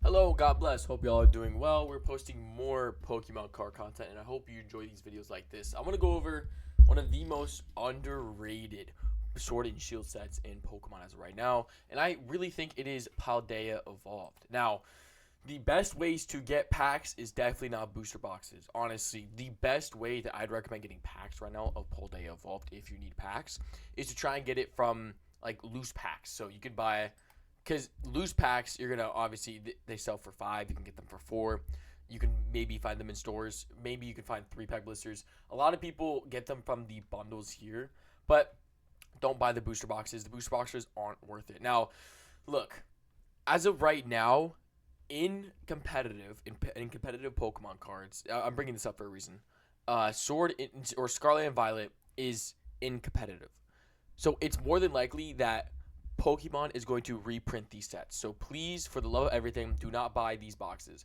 Hello, God bless. Hope y'all are doing well. We're posting more Pokemon card content, and I hope you enjoy these videos like this. I'm going to go over one of the most underrated Sword and Shield sets in Pokemon as of right now, and I really think it is Paldea Evolved. Now, the best ways to get packs is definitely not booster boxes. Honestly, the best way that I'd recommend getting packs right now of Paldea Evolved, if you need packs, is to try and get it from like loose packs. So you could buy, because loose packs, you're gonna obviously they sell for 5. You can get them for 4. You can maybe find them in stores. Maybe you can find 3-pack blisters. A lot of people get them from the bundles here, but don't buy the booster boxes. The booster boxes aren't worth it. Now, look, as of right now, in competitive Pokemon cards, I'm bringing this up for a reason. Sword or Scarlet and Violet is in competitive, so it's more than likely that Pokemon is going to reprint these sets. So please, for the love of everything, do not buy these boxes.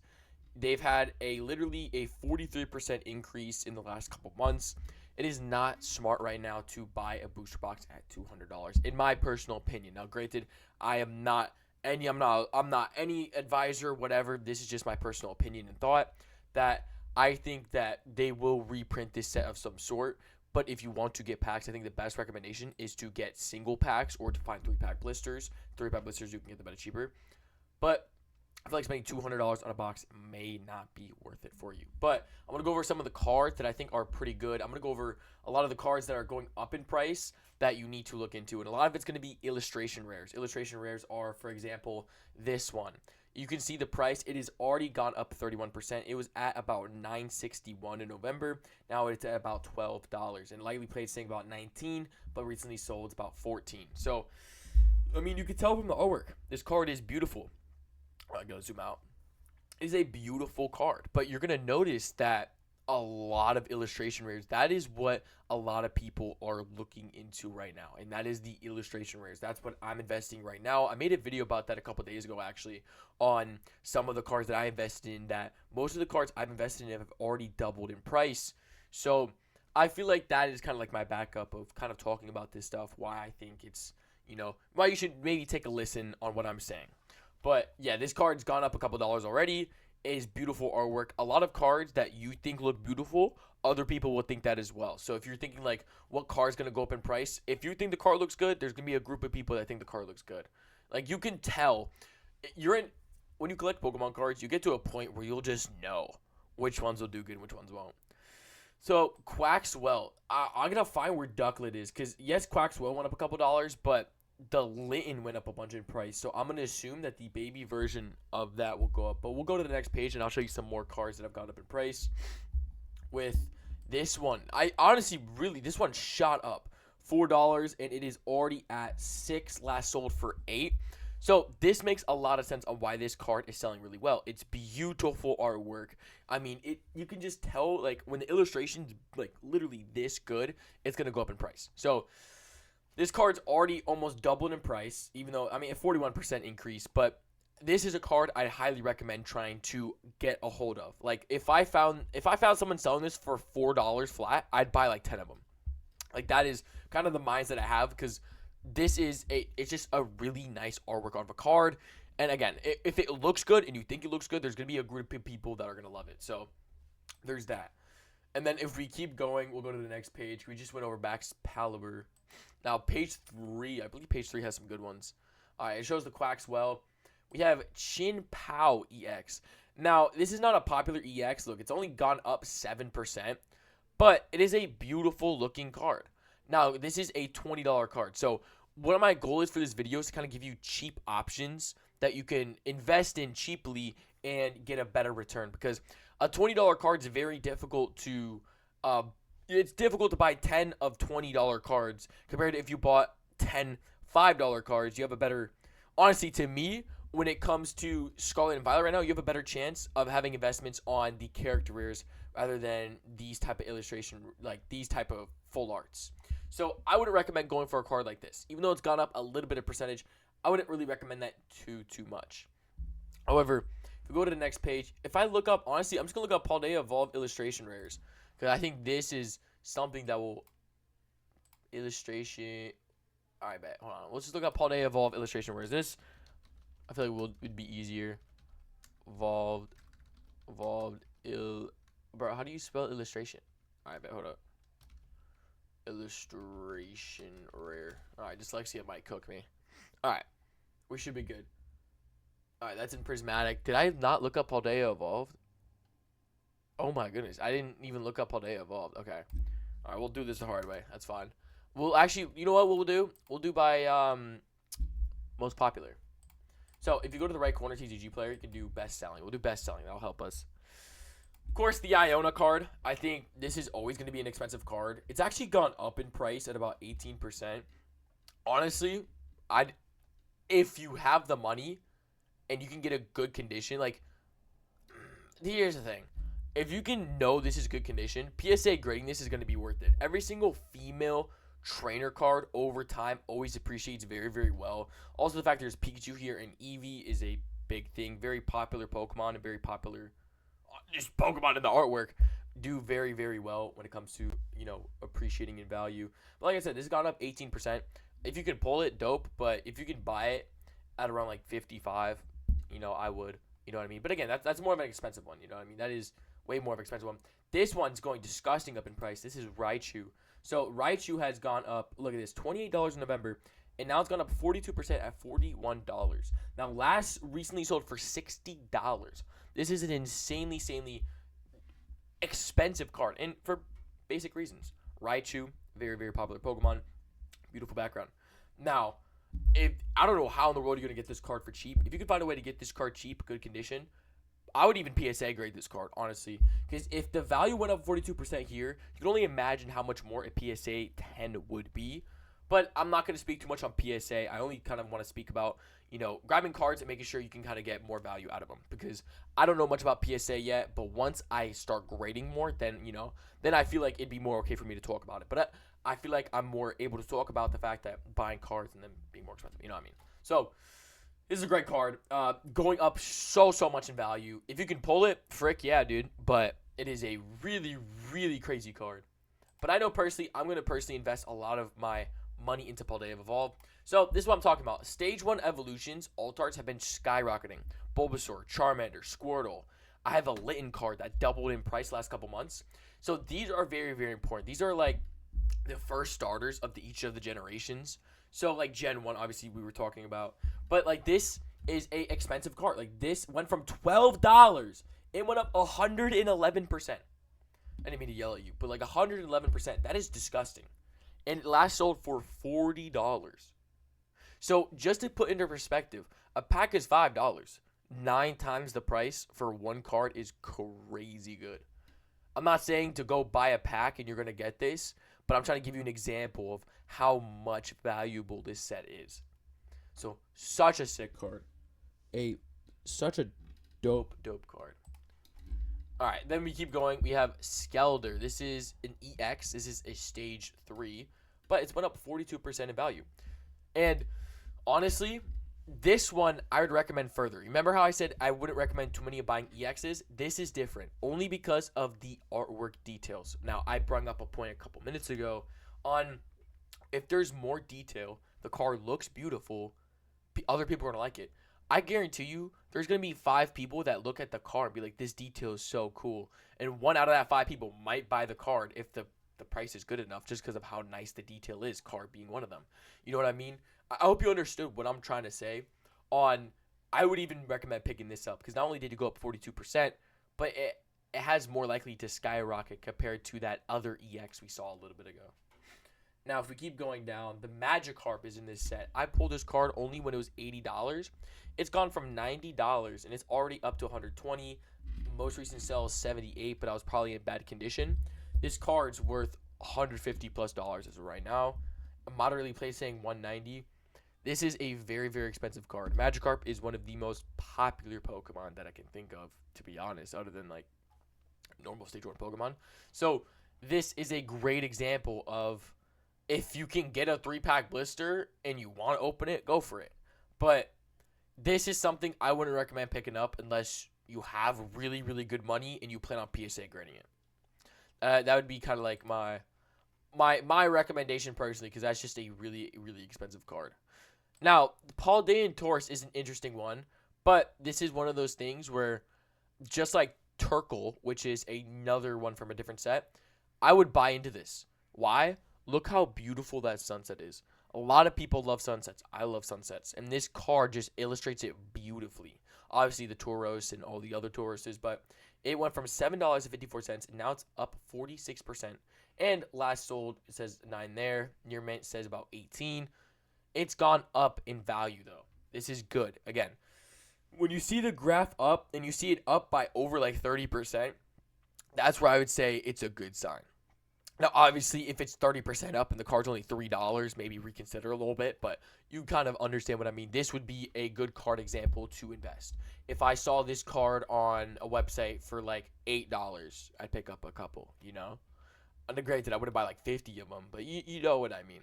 They've had literally a 43% increase in the last couple months. It is not smart right now to buy a booster box at $200, in my personal opinion. Now, granted, I'm not any advisor, whatever. This is just my personal opinion and thought that I think that they will reprint this set of some sort. But if you want to get packs, I think the best recommendation is to get single packs or to find 3-pack blisters. 3-pack blisters, you can get them at a cheaper. But I feel like spending $200 on a box may not be worth it for you. But I'm going to go over some of the cards that I think are pretty good. I'm going to go over a lot of the cards that are going up in price that you need to look into. And a lot of it's going to be illustration rares. Illustration rares are, for example, this one. You can see the price. It has already gone up 31%. It was at about $9.61 in November. Now it's at about $12. And lightly played saying about 19, but recently sold about 14. So, I mean, you can tell from the artwork. This card is beautiful. I'm going to zoom out. It is a beautiful card, but you're going to notice that a lot of illustration rares, that is what a lot of people are looking into right now, and that is the illustration rares. That's what I'm investing right now. I made a video about that a couple days ago, actually, on some of the cards that I invested in, that most of the cards I've invested in have already doubled in price. So I feel like that is kind of like my backup of kind of talking about this stuff, why I think it's, why you should maybe take a listen on what I'm saying. But yeah, this card's gone up a couple dollars already. It is beautiful artwork. A lot of cards that you think look beautiful, other people will think that as well. So if you're thinking like, what card's going to go up in price? If you think the card looks good, there's going to be a group of people that think the card looks good. Like, you can tell. When you collect Pokemon cards, you get to a point where you'll just know which ones will do good and which ones won't. So Quaxwell, I'm going to find where Ducklet is, because yes, Quaxwell went up a couple dollars, but the Litten went up a bunch in price. So I'm going to assume that the baby version of that will go up. But we'll go to the next page, and I'll show you some more cards that have gone up in price. With this one, I honestly this one shot up $4, and it is already at $6, last sold for $8. So this makes a lot of sense on why this card is selling really well. It's beautiful artwork. I mean, you can just tell, like, when the illustration's like literally this good, it's going to go up in price. So this card's already almost doubled in price, even though, I mean, a 41% increase. But this is a card I'd highly recommend trying to get a hold of. Like, if I found someone selling this for $4 flat, I'd buy like 10 of them. Like, that is kind of the mindset I have, because it's just a really nice artwork of a card. And again, if it looks good and you think it looks good, there's going to be a group of people that are going to love it. So there's that. And then if we keep going, we'll go to the next page. We just went over Max Paliber. Now, page 3, I believe page 3 has some good ones. All right, it shows the Quaxwell. We have Chin Pao EX. Now, this is not a popular EX. Look, it's only gone up 7%, but it is a beautiful looking card. Now, this is a $20 card. So what my goal is for this video is to kind of give you cheap options that you can invest in cheaply and get a better return, because a $20 card is very difficult to it's difficult to buy 10 of $20 cards compared to if you bought 10 $5 cards. You have a better, honestly, to me, when it comes to Scarlet and Violet right now, you have a better chance of having investments on the character rares rather than these type of illustration, like these type of full arts. So I wouldn't recommend going for a card like this. Even though it's gone up a little bit of percentage, I wouldn't really recommend that too much. However, if we go to the next page, if I look up, honestly, I'm just going to look up Paldea Evolved illustration rares, because I think this is something that will illustration. All right, bet. Hold on. Let's just look up Paldea Evolved illustration rares. This, I feel like would be easier. evolved, bro, how do you spell illustration? Alright, bet, hold up. Illustration rare. Alright, dyslexia might cook me. Alright, we should be good. Alright, that's in prismatic. Did I not look up Paldea evolved? Oh my goodness, I didn't even look up Paldea evolved. Okay. Alright, we'll do this the hard way. That's fine. We'll actually, you know what we'll do? We'll do by most popular. So if you go to the right corner, TCG player, you can do best selling. We'll do best selling. That'll help us. Of course, the Iona card. I think this is always going to be an expensive card. It's actually gone up in price at about 18%. Honestly, if you have the money and you can get a good condition, like, here's the thing. If you can know this is good condition, PSA grading this is going to be worth it. Every single female trainer card over time always appreciates very, very well. Also, the fact there's Pikachu here and Eevee is a big thing. Very popular Pokemon and very popular just Pokemon in the artwork do very, very well when it comes to, you know, appreciating in value. But like I said, this has gone up 18%. If you can pull it, dope. But if you can buy it at around like 55, you know, I would. You know what I mean? But again, that's more of an expensive one. You know what I mean? That is way more of an expensive one. This one's going disgusting up in price. This is Raichu. So Raichu has gone up, look at this, $28 in November, and now it's gone up 42% at $41. Now, last recently sold for $60. This is an insanely expensive card, and for basic reasons. Raichu, very, very popular Pokemon, beautiful background. Now, I don't know how in the world you're going to get this card for cheap. If you could find a way to get this card cheap, good condition, I would even PSA grade this card, honestly. Because if the value went up 42% here, you can only imagine how much more a PSA 10 would be. But I'm not going to speak too much on PSA. I only kind of want to speak about, you know, grabbing cards and making sure you can kind of get more value out of them. Because I don't know much about PSA yet, but once I start grading more, then, you know, then I feel like it'd be more okay for me to talk about it. But I feel like I'm more able to talk about the fact that buying cards and then being more expensive. You know what I mean? So, this is a great card. Going up so much in value. If you can pull it, frick yeah, dude. But it is a really crazy card. But I know personally, I'm going to personally invest a lot of my money into Paldea Evolved. So this is what I'm talking about. Stage 1 evolutions, alt arts have been skyrocketing. Bulbasaur, Charmander, Squirtle. I have a Litten card that doubled in price last couple months. So these are very important. These are like the first starters of each of the generations. So like Gen 1, obviously we were talking about. But like this is a expensive card. Like this went from $12. It went up 111%. I didn't mean to yell at you, but like 111%. That is disgusting. And it last sold for $40. So just to put into perspective, a pack is $5. 9 times the price for one card is crazy good. I'm not saying to go buy a pack and you're going to get this, but I'm trying to give you an example of how much valuable this set is. So, such a sick card. Such a dope card. Alright, then we keep going. We have Skelder. This is an EX. This is a stage 3. But it's went up 42% in value. And honestly, this one I would recommend further. Remember how I said I wouldn't recommend too many of buying EXs? This is different. Only because of the artwork details. Now, I brought up a point a couple minutes ago on if there's more detail, the card looks beautiful, other people are going to like it. I guarantee you there's going to be 5 people that look at the card and be like, this detail is so cool. And 1 out of that 5 people might buy the card if the price is good enough just because of how nice the detail is, card being one of them. You know what I mean? I hope you understood what I'm trying to say. I would even recommend picking this up because not only did it go up 42%, but it has more likely to skyrocket compared to that other EX we saw a little bit ago. Now, if we keep going down, the Magikarp is in this set. I pulled this card only when it was $80. It's gone from $90, and it's already up to $120. Most recent sale is $78, but I was probably in bad condition. This card's worth $150+ as of right now. I'm moderately placing $190. This is a very expensive card. Magikarp is one of the most popular Pokemon that I can think of, to be honest, other than like normal stage 1 Pokemon. So this is a great example of if you can get a 3-pack blister and you want to open it, go for it. But this is something I wouldn't recommend picking up unless you have really good money and you plan on PSA grading it. That would be kind of like my recommendation personally, because that's just a really expensive card. Now, Paldean Taurus is an interesting one, But this is one of those things where, just like Turkle, which is another one from a different set, I would buy into this. Why? Look how beautiful that sunset is. A lot of people love sunsets. I love sunsets. And this card just illustrates it beautifully. Obviously, the Tauros and all the other Tauruses, but it went from $7.54, and now it's up 46%. And last sold, it says 9 there. Near mint says about 18. It's gone up in value, though. This is good. Again, when you see the graph up and you see it up by over like 30%, that's where I would say it's a good sign. Now, obviously, if it's 30% up and the card's only $3, maybe reconsider a little bit, but you kind of understand what I mean. This would be a good card example to invest. If I saw this card on a website for like $8, I'd pick up a couple, you know? Granted, I wouldn't buy like 50 of them, but you know what I mean.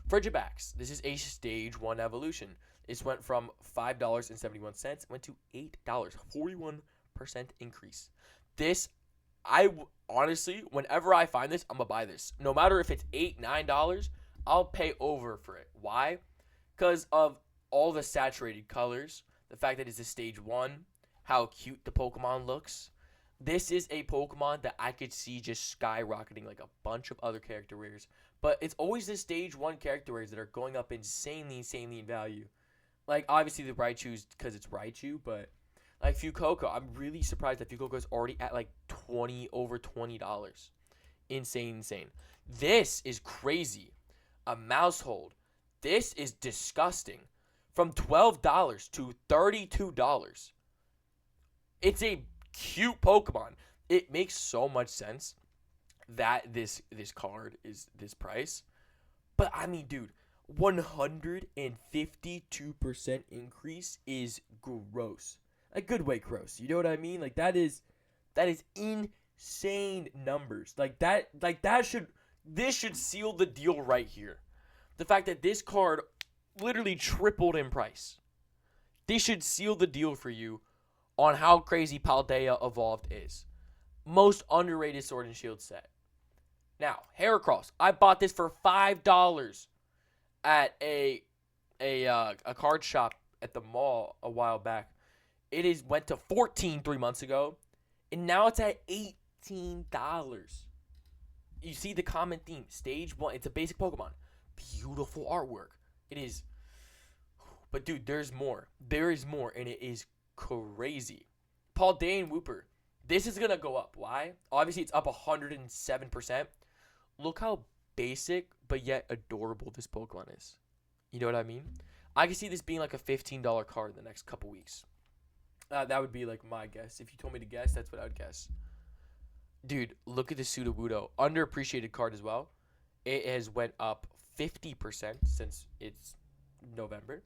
Frigibacks. This is a stage 1 evolution. This went from $5.71, went to $8, 41% increase. This, honestly, whenever I find this, I'm going to buy this. No matter if it's $8, $9, I'll pay over for it. Why? Because of all the saturated colors, the fact that it's a stage 1, how cute the Pokemon looks. This is a Pokemon that I could see just skyrocketing like a bunch of other character rares. But it's always the stage 1 character rares that are going up insanely in value. Like, obviously the Raichu's because it's Raichu, but like Fuecoco, I'm really surprised that Fuecoco is already at like over $20. Insane. This is crazy. A Mousehold. This is disgusting. From $12 to $32. It's a cute Pokemon. It makes so much sense that this card is this price. But I mean, dude, 152% increase is gross. A good way gross. You know what I mean? Like that is insane numbers. This should seal the deal right here. The fact that this card literally tripled in price. This should seal the deal for you on how crazy Paldea Evolved is. Most underrated Sword and Shield set. Now, Heracross. I bought this for $5 at a card shop at the mall a while back. It went to $14 3 months ago, and now it's at $18. You see the common theme. Stage 1. It's a basic Pokemon. Beautiful artwork. It is. But dude, there's more. There is more, and it is crazy. Paldean Wooper. This is going to go up. Why? Obviously, it's up 107%. Look how basic, but yet adorable this Pokemon is. You know what I mean? I can see this being like a $15 card in the next couple weeks. That would be like my guess. If you told me to guess, that's what I would guess. Dude, look at the Sudowoodo. Underappreciated card as well. It has went up 50% since it's November.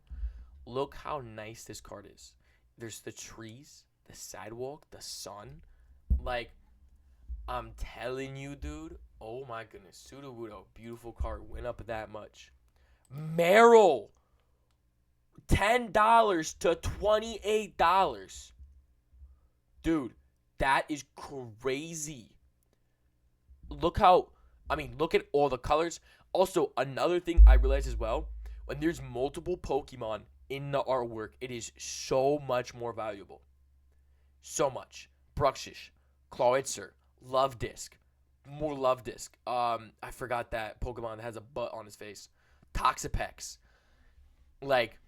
Look how nice this card is. There's the trees, the sidewalk, the sun. Like, I'm telling you, dude. Oh my goodness. Sudowoodo, beautiful card. Went up that much. Meryl. $10 to $28. Dude, that is crazy. Look at all the colors. Also, another thing I realized as well, when there's multiple Pokemon in the artwork, it is so much more valuable. So much. Bruxish, Clawitzer, Love Disc, more Love Disc. I forgot that Pokemon that has a butt on his face. Toxapex. Like,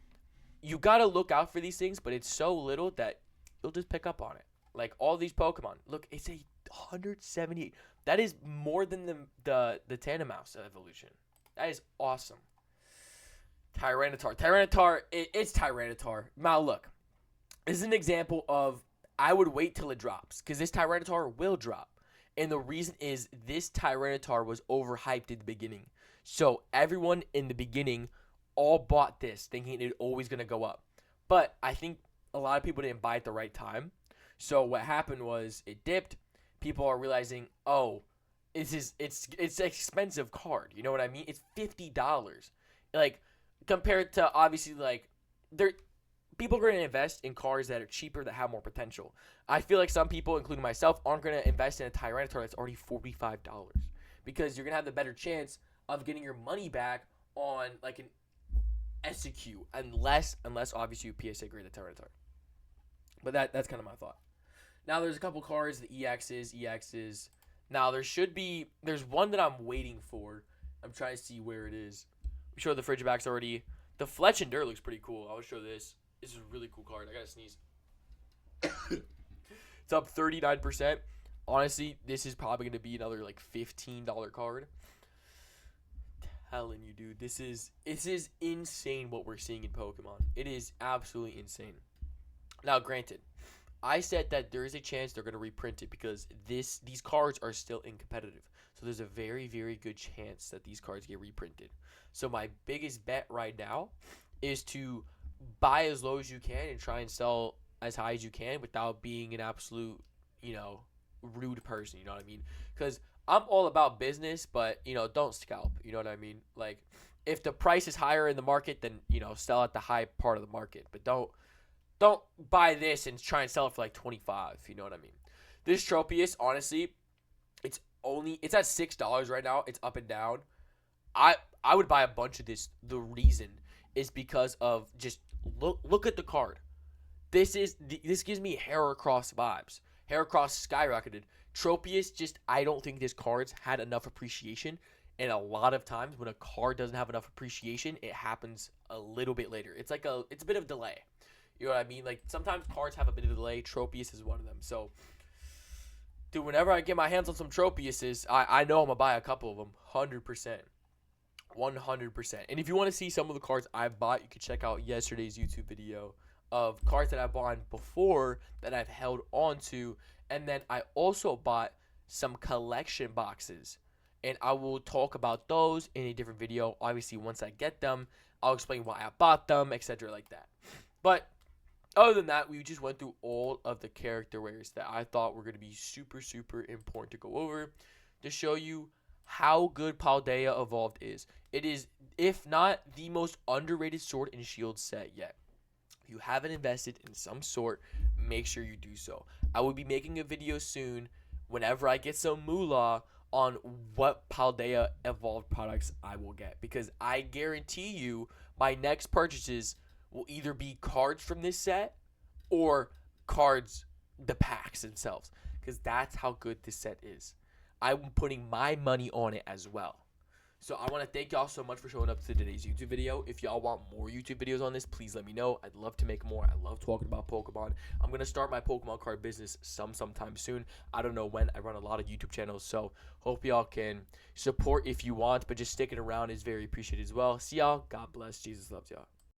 you gotta look out for these things, but it's so little that you'll just pick up on it. Like all these Pokemon. Look, it's a 178. That is more than the Tandemaus evolution. That is awesome. Tyranitar. It's Tyranitar. Now look, this is an example of I would wait till it drops because this Tyranitar will drop. And the reason is this Tyranitar was overhyped in the beginning. So everyone in the beginning all bought this thinking it's always going to go up. But I think a lot of people didn't buy it at the right time. So what happened was it dipped. People are realizing, oh, it's an expensive card. You know what I mean? It's $50. Like, compared to, obviously, like, people are going to invest in cards that are cheaper that have more potential. I feel like some people, including myself, aren't going to invest in a Tyranitar that's already $45 because you're going to have the better chance of getting your money back on, like, an SQ unless obviously you PSA grade the Tyranitar. But that's kind of my thought. Now there's a couple cards, the EXs. Now there's one that I'm waiting for. I'm trying to see where it is. We showed the fridge backs already. The Fletch and Dirt looks pretty cool. I will show this. This is a really cool card. I gotta sneeze. It's up 39%. Honestly, this is probably gonna be another like $15 card. Telling you, dude, this is insane what we're seeing in Pokemon. It is absolutely insane. Now, granted, I said that there is a chance they're gonna reprint it because these cards are still in competitive. So there's a very, very good chance that these cards get reprinted. So my biggest bet right now is to buy as low as you can and try and sell as high as you can without being an absolute, rude person. You know what I mean? Because I'm all about business, but, don't scalp. You know what I mean? Like, if the price is higher in the market, then, sell at the high part of the market. But don't buy this and try and sell it for like 25. You know what I mean? This Tropius, honestly, it's at $6 right now. It's up and down. I would buy a bunch of this. The reason is because of just look at the card. This gives me Heracross vibes. Heracross skyrocketed. Tropius, I don't think this card's had enough appreciation. And a lot of times when a card doesn't have enough appreciation, it happens a little bit later. It's a bit of a delay. You know what I mean? Like, sometimes cards have a bit of a delay. Tropius is one of them. So, dude, whenever I get my hands on some Tropiuses, I know I'm going to buy a couple of them. 100%. 100%. And if you want to see some of the cards I've bought, you can check out yesterday's YouTube video of cards that I bought before that I've held on to. And then I also bought some collection boxes. And I will talk about those in a different video. Obviously, once I get them, I'll explain why I bought them, etc. like that. But other than that, we just went through all of the character rares that I thought were going to be super, super important to go over to show you how good Paldea Evolved is. It is, if not the most underrated Sword and Shield set yet. If you haven't invested in some sort, make sure you do so. I will be making a video soon whenever I get some moolah on what Paldea Evolved products I will get. Because I guarantee you my next purchases will either be cards from this set or cards, the packs themselves. Because that's how good this set is. I'm putting my money on it as well. So I want to thank y'all so much for showing up to today's YouTube video. If y'all want more YouTube videos on this, please let me know. I'd love to make more. I love talking about Pokemon. I'm going to start my Pokemon card business sometime soon. I don't know when. I run a lot of YouTube channels, so hope y'all can support if you want, but just sticking around is very appreciated as well. See y'all. God bless. Jesus loves y'all.